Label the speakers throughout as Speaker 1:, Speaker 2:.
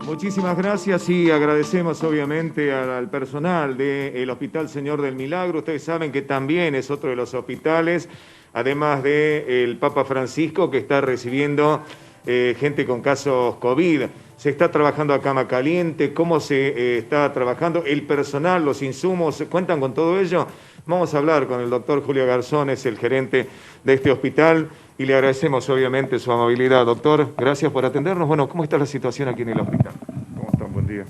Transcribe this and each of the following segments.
Speaker 1: Muchísimas gracias y agradecemos obviamente al personal del Hospital Señor del Milagro. Ustedes saben que también es otro de los hospitales, además del Papa Francisco, que está recibiendo gente con casos COVID. Se está trabajando a cama caliente, cómo se está trabajando, el personal, los insumos, ¿cuentan con todo ello? Vamos a hablar con el doctor Julio Garzón, es el gerente de este hospital, y le agradecemos obviamente su amabilidad. Doctor, gracias por atendernos. Bueno, ¿cómo está la situación aquí en el hospital?
Speaker 2: ¿Cómo están? Buen día.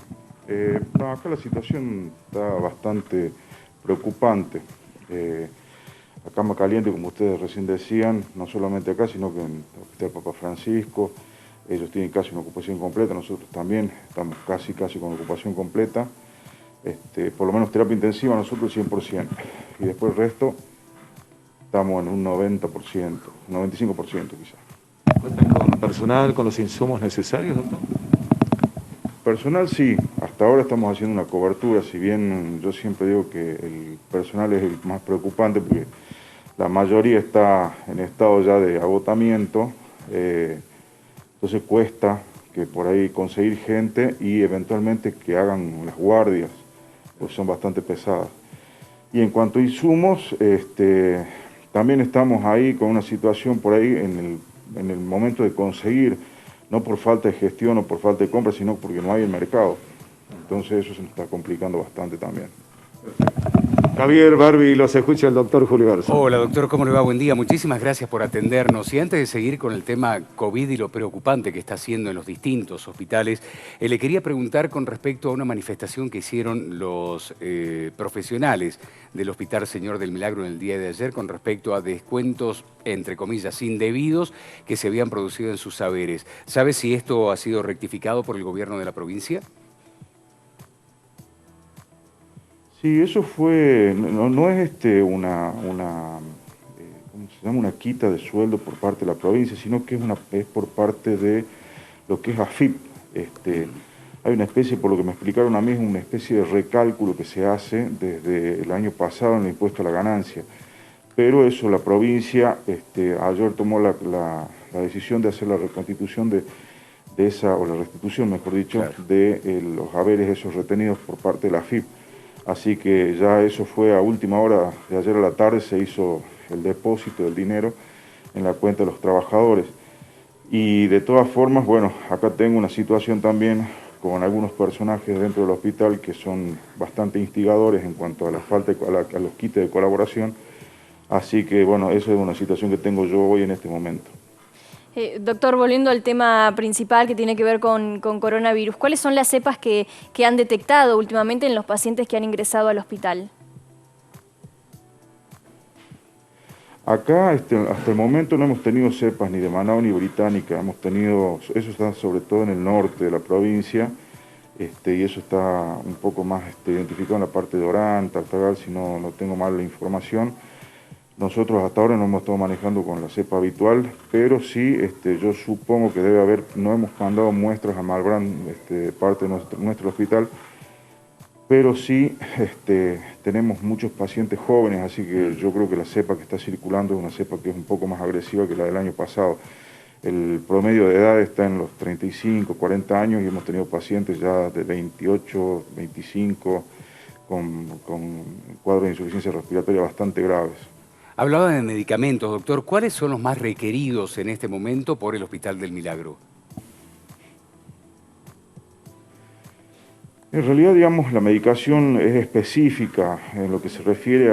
Speaker 2: Acá la situación está bastante preocupante. La cama caliente, como ustedes recién decían, no solamente acá, sino que en el Hospital Papa Francisco, ellos tienen casi una ocupación completa, nosotros también estamos casi con ocupación completa. Por lo menos terapia intensiva nosotros 100%, y después el resto estamos en un 90%, 95% quizás.
Speaker 1: ¿Cuentan con personal, con los insumos necesarios, doctor?
Speaker 2: Personal sí, hasta ahora estamos haciendo una cobertura, si bien yo siempre digo que el personal es el más preocupante porque la mayoría está en estado ya de agotamiento, entonces cuesta que por ahí conseguir gente y eventualmente que hagan las guardias, pues son bastante pesadas. Y en cuanto a insumos, también estamos ahí con una situación por ahí en el momento de conseguir, no por falta de gestión o por falta de compra, sino porque no hay el mercado. Entonces eso se nos está complicando bastante también.
Speaker 1: Javier, Barbie, los escucha el doctor Julio Garzón.
Speaker 3: Hola doctor, ¿cómo le va? Buen día, muchísimas gracias por atendernos. Y antes de seguir con el tema COVID y lo preocupante que está haciendo en los distintos hospitales, le quería preguntar con respecto a una manifestación que hicieron los profesionales del Hospital Señor del Milagro en el día de ayer con respecto a descuentos, entre comillas, indebidos que se habían producido en sus saberes. ¿Sabe si esto ha sido rectificado por el gobierno de la provincia?
Speaker 2: Sí, eso fue, no es ¿cómo se llama? Una quita de sueldo por parte de la provincia, sino que es por parte de lo que es AFIP. Hay una especie, por lo que me explicaron a mí, es una especie de recálculo que se hace desde el año pasado en el impuesto a la ganancia. Pero eso la provincia ayer tomó la decisión de hacer la reconstitución de esa, o la restitución, mejor dicho, claro, de los haberes esos retenidos por parte de la AFIP. Así que ya eso fue a última hora de ayer a la tarde, se hizo el depósito del dinero en la cuenta de los trabajadores. Y de todas formas, bueno, acá tengo una situación también con algunos personajes dentro del hospital que son bastante instigadores en cuanto a la falta a los quites de colaboración. Así que bueno, eso es una situación que tengo yo hoy en este momento.
Speaker 4: Doctor, volviendo al tema principal que tiene que ver con coronavirus, ¿cuáles son las cepas que han detectado últimamente en los pacientes que han ingresado al hospital?
Speaker 2: Acá hasta el momento no hemos tenido cepas ni de Manaus ni británica, hemos tenido, eso está sobre todo en el norte de la provincia, y eso está un poco más identificado en la parte de Orán, Tartagal, si no tengo mal la información. Nosotros hasta ahora no hemos estado manejando con la cepa habitual, pero sí yo supongo que debe haber, no hemos mandado muestras a Malbrán, parte de nuestro hospital, pero sí tenemos muchos pacientes jóvenes, así que yo creo que la cepa que está circulando es una cepa que es un poco más agresiva que la del año pasado. El promedio de edad está en los 35, 40 años y hemos tenido pacientes ya de 28, 25 con cuadros de insuficiencia respiratoria bastante graves.
Speaker 3: Hablaba de medicamentos, doctor. ¿Cuáles son los más requeridos en este momento por el Hospital del Milagro?
Speaker 2: En realidad, digamos, la medicación es específica en lo que se refiere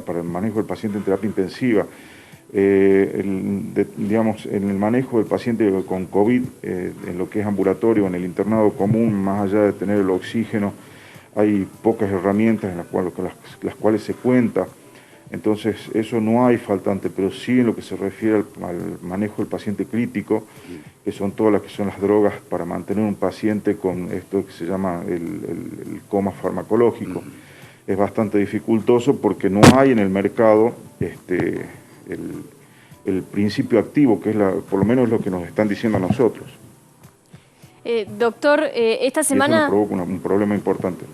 Speaker 2: para el manejo del paciente en terapia intensiva. Digamos, en el manejo del paciente con COVID, en lo que es ambulatorio, en el internado común, más allá de tener el oxígeno, hay pocas herramientas en las cuales se cuenta. Entonces, eso no hay faltante, pero sí en lo que se refiere al manejo del paciente crítico, que son todas las drogas para mantener un paciente con esto que se llama el coma farmacológico. Es bastante dificultoso porque no hay en el mercado el principio activo, que es por lo menos lo que nos están diciendo a nosotros.
Speaker 4: Doctor, esta semana...
Speaker 2: Y eso nos provoca un problema importante.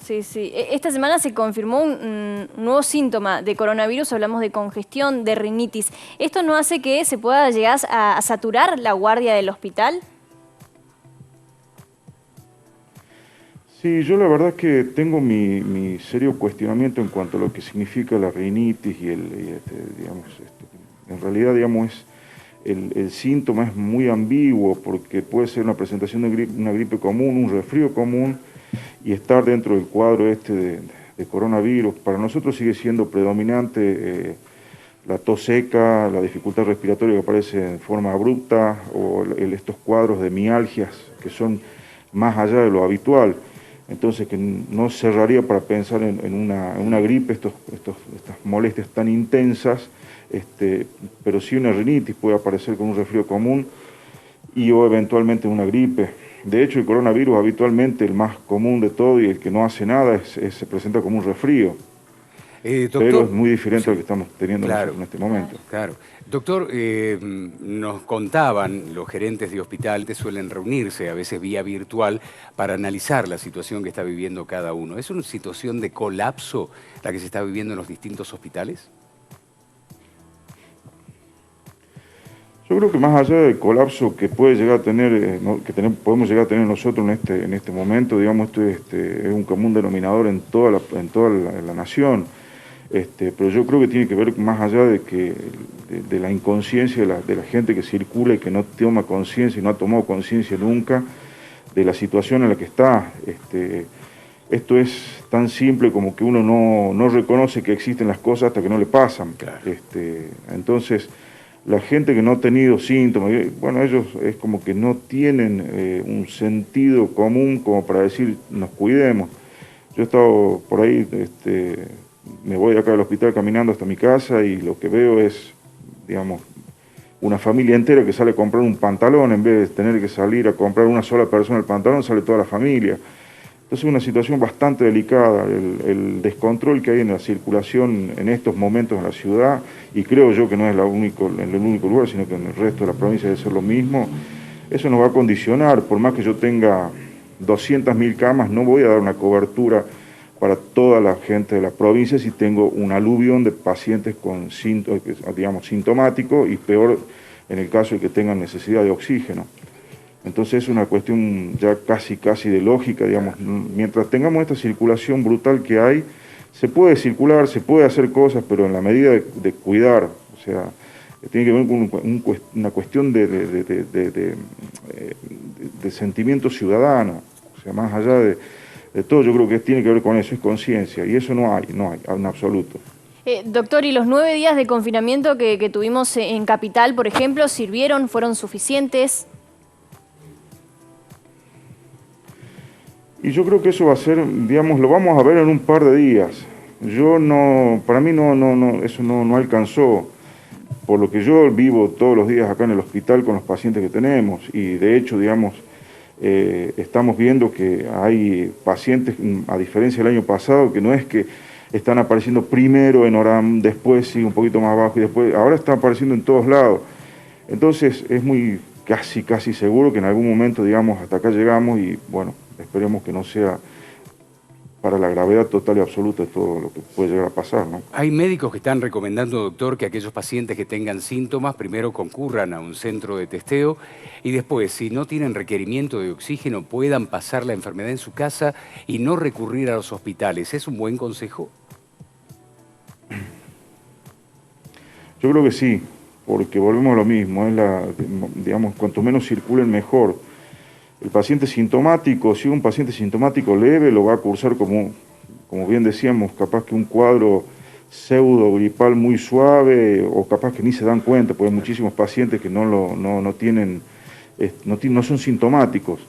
Speaker 4: Sí, sí. Esta semana se confirmó un nuevo síntoma de coronavirus, hablamos de congestión, de rinitis. ¿Esto no hace que se pueda llegar a saturar la guardia del hospital?
Speaker 2: Sí, yo la verdad que tengo mi serio cuestionamiento en cuanto a lo que significa la rinitis digamos, en realidad, digamos, el síntoma es muy ambiguo porque puede ser una presentación de una gripe común, un resfrío común y estar dentro del cuadro de coronavirus. Para nosotros sigue siendo predominante la tos seca, la dificultad respiratoria que aparece en forma abrupta o estos cuadros de mialgias que son más allá de lo habitual. Entonces, que no cerraría para pensar en una gripe, estas molestias tan intensas, pero sí una rinitis puede aparecer con un resfrío común o eventualmente una gripe. De hecho, el coronavirus habitualmente el más común de todo y el que no hace nada se presenta como un resfrío.
Speaker 3: Doctor,
Speaker 2: pero es muy diferente
Speaker 3: sí,
Speaker 2: a lo que estamos teniendo
Speaker 3: claro,
Speaker 2: en este momento.
Speaker 3: Claro. Doctor, nos contaban, los gerentes de hospital que suelen reunirse, a veces vía virtual, para analizar la situación que está viviendo cada uno. ¿Es una situación de colapso la que se está viviendo en los distintos hospitales?
Speaker 2: Yo creo que más allá del colapso que puede llegar a tener, podemos llegar a tener nosotros en este momento, digamos, esto es un común denominador en toda la nación. Pero yo creo que tiene que ver más allá de la inconsciencia de la gente que circula y que no toma conciencia y no ha tomado conciencia nunca de la situación en la que está. Esto es tan simple como que uno no reconoce que existen las cosas hasta que no le pasan.
Speaker 3: Claro.
Speaker 2: Entonces, la gente que no ha tenido síntomas, bueno, ellos es como que no tienen un sentido común como para decir nos cuidemos. Yo he estado por ahí, me voy acá al hospital caminando hasta mi casa y lo que veo es, digamos, una familia entera que sale a comprar un pantalón, en vez de tener que salir a comprar una sola persona el pantalón, sale toda la familia. Entonces es una situación bastante delicada, el descontrol que hay en la circulación en estos momentos en la ciudad, y creo yo que no es en el único lugar, sino que en el resto de la provincia debe ser lo mismo. Eso nos va a condicionar, por más que yo tenga 200.000 camas, no voy a dar una cobertura para toda la gente de la provincia si tengo un aluvión de pacientes con digamos, sintomáticos y peor en el caso de que tengan necesidad de oxígeno. Entonces es una cuestión ya casi de lógica, digamos, mientras tengamos esta circulación brutal que hay, se puede circular, se puede hacer cosas, pero en la medida de cuidar, o sea, tiene que ver con una cuestión de sentimiento ciudadano, o sea, más allá de todo, yo creo que tiene que ver con eso, es conciencia, y eso no hay en absoluto.
Speaker 4: Doctor, ¿y los 9 días de confinamiento que tuvimos en Capital, por ejemplo, sirvieron, fueron suficientes?
Speaker 2: Y yo creo que eso va a ser, digamos, lo vamos a ver en un par de días. Para mí eso no alcanzó, por lo que yo vivo todos los días acá en el hospital con los pacientes que tenemos, y de hecho, digamos, estamos viendo que hay pacientes, a diferencia del año pasado, que no es que están apareciendo primero en Orán, después sigue un poquito más abajo y después, ahora están apareciendo en todos lados. Entonces es muy casi seguro que en algún momento, digamos, hasta acá llegamos y bueno, esperemos que no sea para la gravedad total y absoluta de todo lo que puede llegar a pasar, ¿no?
Speaker 3: Hay médicos que están recomendando, doctor, que aquellos pacientes que tengan síntomas primero concurran a un centro de testeo y después, si no tienen requerimiento de oxígeno, puedan pasar la enfermedad en su casa y no recurrir a los hospitales. ¿Es un buen consejo?
Speaker 2: Yo creo que sí, porque volvemos a lo mismo, digamos, cuanto menos circulen mejor. El paciente sintomático, si un paciente sintomático leve, lo va a cursar como bien decíamos, capaz que un cuadro pseudo gripal muy suave, o capaz que ni se dan cuenta, porque hay muchísimos pacientes que no son sintomáticos.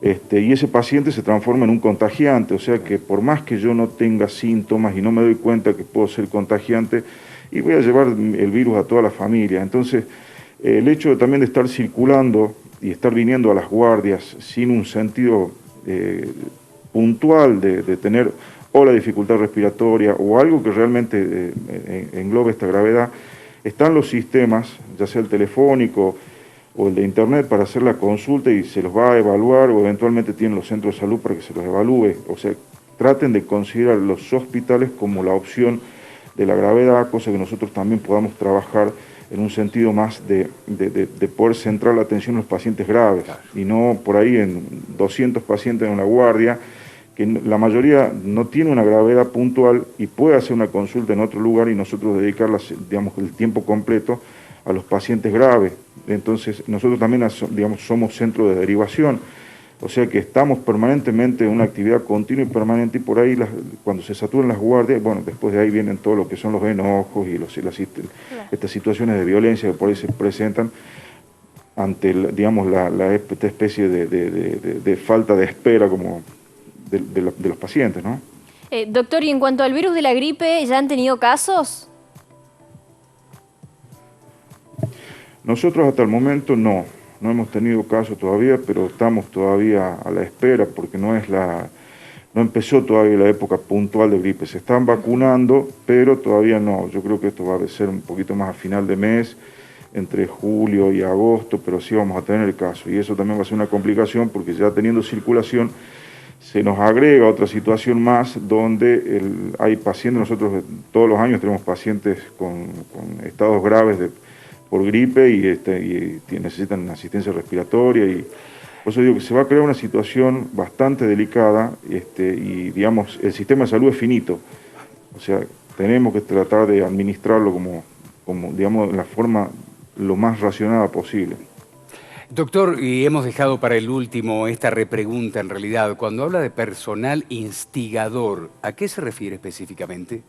Speaker 2: Y ese paciente se transforma en un contagiante, o sea que por más que yo no tenga síntomas y no me doy cuenta que puedo ser contagiante, y voy a llevar el virus a toda la familia. Entonces, el hecho también de estar circulando y estar viniendo a las guardias sin un sentido puntual de tener o la dificultad respiratoria o algo que realmente englobe esta gravedad, están los sistemas, ya sea el telefónico o el de internet, para hacer la consulta y se los va a evaluar, o eventualmente tienen los centros de salud para que se los evalúe. O sea, traten de considerar los hospitales como la opción de la gravedad, cosa que nosotros también podamos trabajar en un sentido más de poder centrar la atención en los pacientes graves, y no por ahí en 200 pacientes en una guardia, que la mayoría no tiene una gravedad puntual y puede hacer una consulta en otro lugar y nosotros dedicar digamos, el tiempo completo a los pacientes graves. Entonces, nosotros también, digamos, somos centro de derivación, o sea que estamos permanentemente en una actividad continua y permanente, y por ahí cuando se saturan las guardias, bueno, después de ahí vienen todo lo que son los enojos y estas situaciones de violencia que por ahí se presentan ante, digamos, esta especie de falta de espera como de los pacientes, ¿no?
Speaker 4: Doctor, y en cuanto al virus de la gripe, ¿ya han tenido casos?
Speaker 2: Nosotros hasta el momento no hemos tenido casos todavía, pero estamos todavía a la espera porque no empezó todavía la época puntual de gripe. Se están vacunando, pero todavía no. Yo creo que esto va a ser un poquito más a final de mes, entre julio y agosto, pero sí vamos a tener el caso. Y eso también va a ser una complicación porque ya teniendo circulación se nos agrega otra situación más donde hay pacientes, nosotros todos los años tenemos pacientes con estados graves por gripe y necesitan asistencia respiratoria, y por eso digo que se va a crear una situación bastante delicada, y digamos, el sistema de salud es finito, o sea, tenemos que tratar de administrarlo como digamos, en la forma lo más racionada posible.
Speaker 3: Doctor, y hemos dejado para el último esta repregunta en realidad. Cuando habla de personal instigador, ¿a qué se refiere específicamente?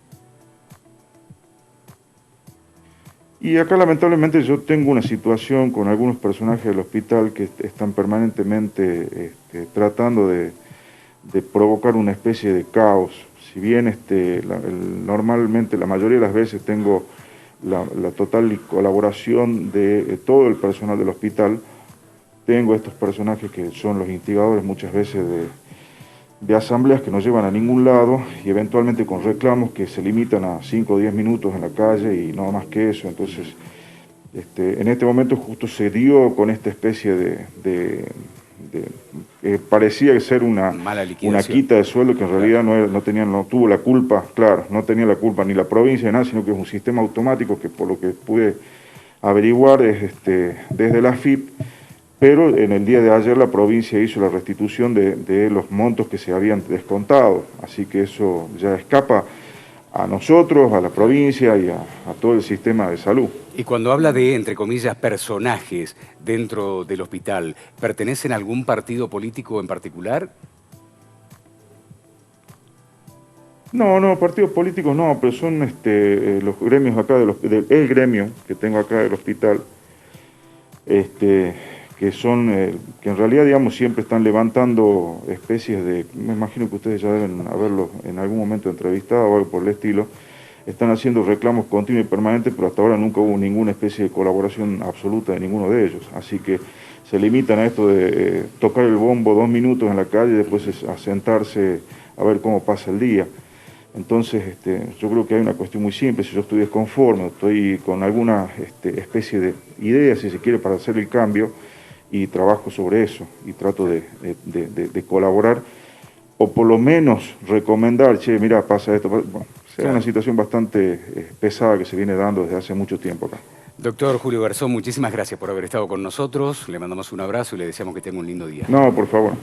Speaker 2: Y acá lamentablemente yo tengo una situación con algunos personajes del hospital que están permanentemente tratando de provocar una especie de caos. Si bien normalmente la mayoría de las veces tengo la total colaboración de todo el personal del hospital, tengo estos personajes que son los instigadores muchas veces de asambleas que no llevan a ningún lado y eventualmente con reclamos que se limitan a 5 o 10 minutos en la calle y no más que eso. Entonces, en este momento justo se dio con esta especie parecía ser una quita de sueldo que en realidad no tuvo la culpa, claro, no tenía la culpa ni la provincia ni nada, sino que es un sistema automático que por lo que pude averiguar es desde la AFIP. Pero en el día de ayer la provincia hizo la restitución de los montos que se habían descontado, así que eso ya escapa a nosotros, a la provincia y a todo el sistema de salud.
Speaker 3: Y cuando habla de, entre comillas, personajes dentro del hospital, ¿pertenecen a algún partido político en particular?
Speaker 2: No, partidos políticos no, pero son los gremios acá, el gremio que tengo acá del hospital, que son, que en realidad, digamos, siempre están levantando especies me imagino que ustedes ya deben haberlo en algún momento entrevistado o algo por el estilo, están haciendo reclamos continuos y permanentes, pero hasta ahora nunca hubo ninguna especie de colaboración absoluta de ninguno de ellos, así que se limitan a esto de tocar el bombo 2 minutos en la calle y después a sentarse a ver cómo pasa el día. Entonces, yo creo que hay una cuestión muy simple. Si yo estoy desconforme, estoy con alguna especie de idea, si se quiere, para hacer el cambio, y trabajo sobre eso, y trato de colaborar, o por lo menos recomendar, che, mira, pasa esto. Bueno, es una situación bastante pesada que se viene dando desde hace mucho tiempo acá.
Speaker 3: Doctor Julio Garzón, muchísimas gracias por haber estado con nosotros. Le mandamos un abrazo y le deseamos que tenga un lindo día.
Speaker 2: No, por favor.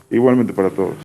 Speaker 2: Igualmente para todos.